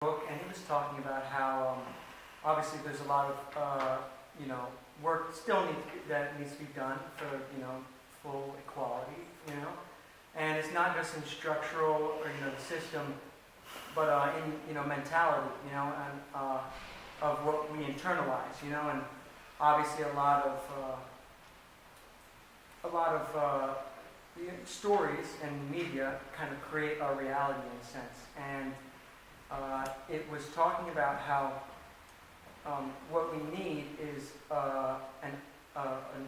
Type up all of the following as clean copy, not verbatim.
book, and he was talking about how obviously there's a lot of work still that needs to be done for full equality, and it's not just in structural or the system, but in mentality, and of what we internalize, and obviously a lot of stories and media kind of create our reality in a sense, and it was talking about how what we need is a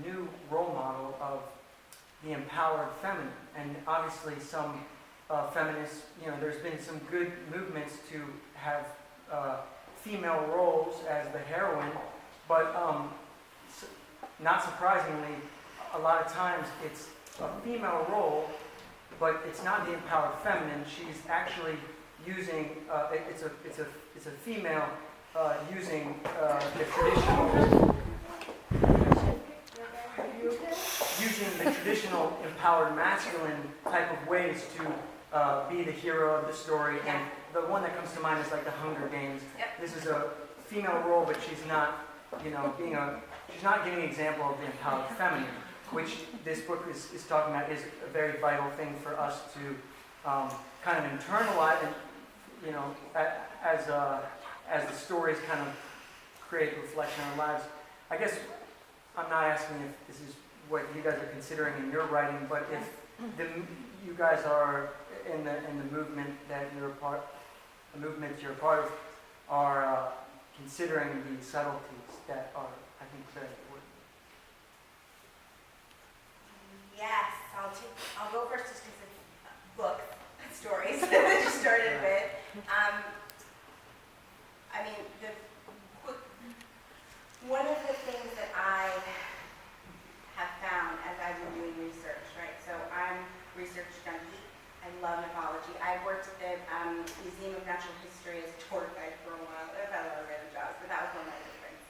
new role model of the empowered feminine. And obviously some feminists, there's been some good movements to have female roles as the heroine, but not surprisingly, a lot of times it's a female role, but it's not the empowered feminine. She's actually using it's a female using the traditional empowered masculine type of ways to be the hero of the story. And the one that comes to mind is like the Hunger Games. This is a female role, but she's not she's not giving an example of the empowered feminine, which this book is talking about is a very vital thing for us to kind of internalize, and as the stories kind of create reflection on our lives. I guess I'm not asking if this is what you guys are considering in your writing, but if you guys are in the movement that you're a part of, are considering the subtleties that are, I think, very important. Yes, I'll go first just because it's books, stories that you started with. One of the things that I have found as I've been doing research, right? So I'm a research junkie. I love mythology. I worked at the Museum of Natural History as a tour guide for a while. I've had a lot of random jobs, but that was one of my favorites.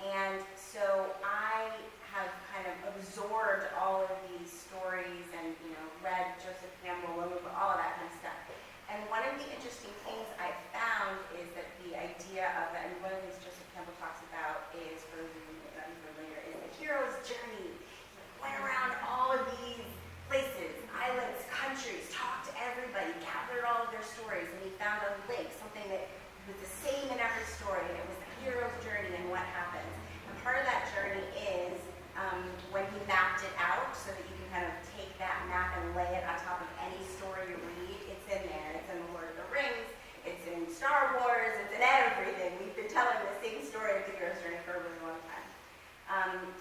And so I have kind of absorbed all of these stories and read Joseph Campbell, all of that kind of stuff. And one of the interesting things I found is that the idea of that, and one of the things Joseph Campbell talks about is, for those of you who may not be familiar, is the hero's journey. He went around all of these places, islands, countries, talked to everybody, gathered all of their stories, and he found a link, something that was the same in every story, and it was the hero's journey and what happens. And part of that journey is when he mapped it out so that you can kind of take that map and lay it on top of any story you read. It's in there. It's in The Lord of the Rings. It's in Star Wars. It's in everything. We've been telling the same story of the hero's journey for a really long time.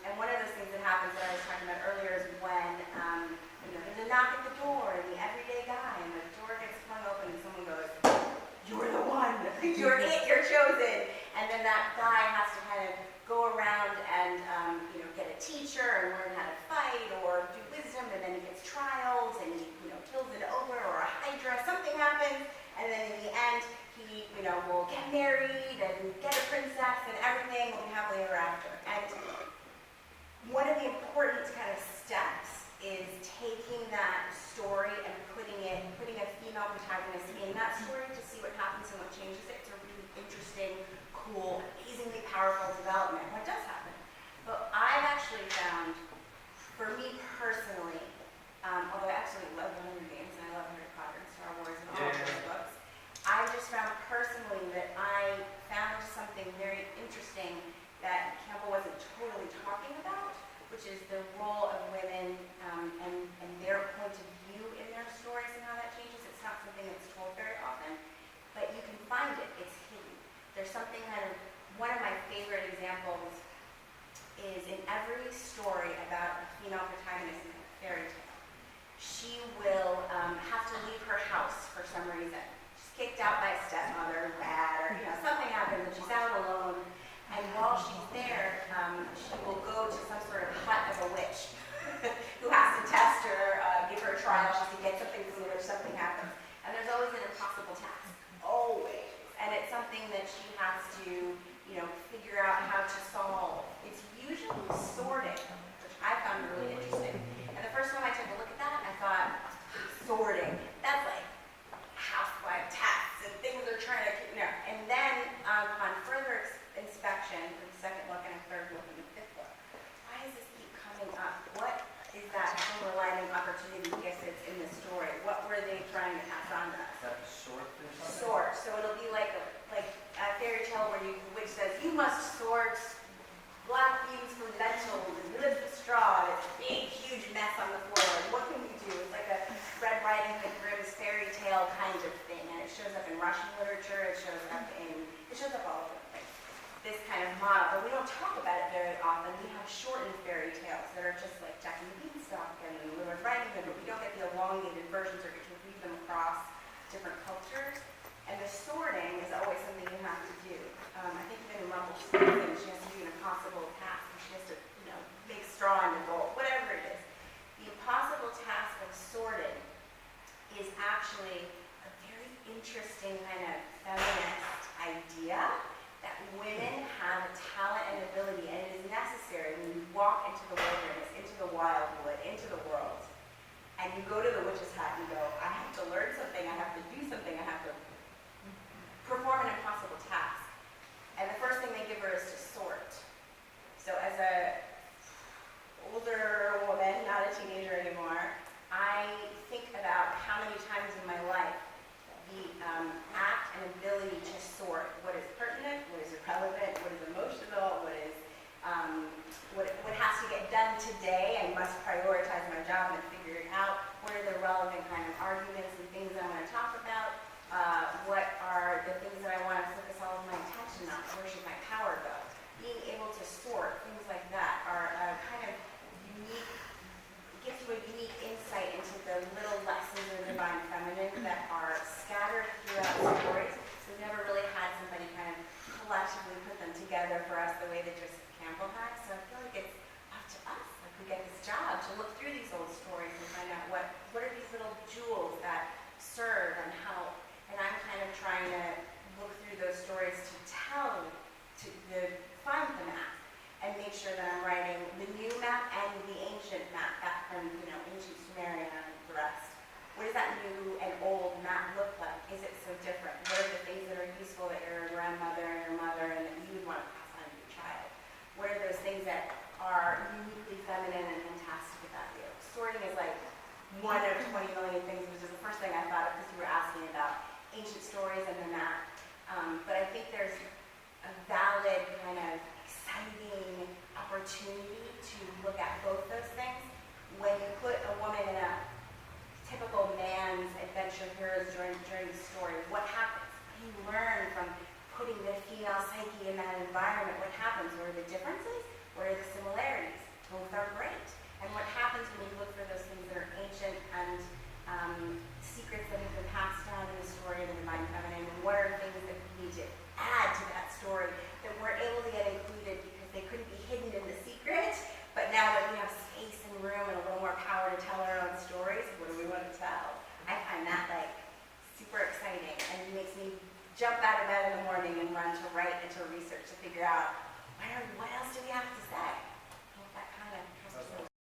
And one of those things that happens that I was talking about earlier is when there's a knock at the door and the everyday guy, and the door gets flung open and someone goes, "You're the one. You're it. You're chosen." And then that guy has to kind of go around and get a teacher and learn how to fight or do wisdom, and then he gets trials and he kills an ogre or a hydra. Something happens, and then in the end he will get married and get a princess, and everything will be happily ever after. And one of the important kind of steps is taking that story and putting a female protagonist in that story to see what happens and what changes it. It's a really interesting, cool, amazingly powerful development. What does happen? But I've actually found, for me personally, although I absolutely love the Hunger Games and I love Harry Potter and Star Wars and all of those books, I just found personally that I found something very interesting that Campbell wasn't totally talking about, which is the role of women and their point of view in their stories and how that changes. It's not something that's told very often, but you can find it. It's hidden. There's something one of my favorite examples is in every story about a female protagonist in a fairy tale, she will have to leave her house for some reason. She's kicked out by a stepmother, bad, or something happens and she's out alone. And while she's there, she will go to some sort of hut of a witch who has to test her, give her a trial. She has to get something from the witch, something happens. And there's always an impossible task, always. And it's something that she has to, figure out how to solve. It's usually sorting, which I found really interesting. And the first time I took a look at that, I thought, sorting, that's like housewife tasks and things are must sort black beans from lentils and lift the straw, and it's a big, huge mess on the floor. And what can we do? It's like a Red Riding Hood Grimm's fairy tale kind of thing, and it shows up in Russian literature, it shows up all over the place. This kind of model, but we don't talk about it very often. We have shortened fairy tales that are just like Jack and the Beanstalk and Red Riding Hood, but we don't get the elongated versions or get to weave them across different cultures. And the sorting is always something you have to do. I think even in Rumpelstiltskin, she has to do an impossible task. She has to, make straw in the bowl, whatever it is. The impossible task of sorting is actually a very interesting kind of feminist idea that women have a talent and ability, and it is necessary when you walk into the wilderness, into the wildwood, into the world, and you go to the witch's hat and go, I have to learn something, I have to do something, I have to perform an impossible task. And the first thing they give her is to sort. So as a older woman, not a teenager anymore, I think about how many times in my life the act and ability to sort what is pertinent, what is irrelevant, what is emotional, what is what has to get done today. I must prioritize my job and figure it out. What are the relevant kind of arguments and things I want to talk about? What are the things that I want to focus all of my attention on? Where should my power go? Being able to sort, things like that, are kind of unique, it gives you a unique insight into the little lessons of the divine feminine that are scattered throughout stories. We've never really had somebody kind of collectively put them together for us the way that Joseph Campbell had. So I feel like it's up to us, like we get this job to look through these old stories and find out what are these little jewels that serve and how. And I'm kind of trying to look through those stories to find the map and make sure that I'm writing the new map and the ancient map back from, ancient Sumeria and the rest. What does that new and old map look like? Is it so different? What are the things that are useful that your grandmother and your mother and that you would want to pass on to your child? What are those things that are uniquely feminine and fantastic about you? Sorting is like one of 20 million things, which is the first thing I thought of because you were asking about ancient stories and the map. But I think there's a valid kind of exciting opportunity to look at both those things. When you put a woman in a typical man's adventure hero's journey story, what happens? What do you learn from putting the female psyche in that environment? What happens? What are the differences? What are the similarities? Both are great. And what happens when you look for those things that are ancient and secrets that have been passed down in the story of the divine feminine? And what are the things that we need to add to that story that we're able to get included because they couldn't be hidden in the secret? But now that we have space and room and a little more power to tell our own stories, what do we want to tell? I find that super exciting, and it makes me jump out of bed in the morning and run to write and to research to figure out what else do we have to say?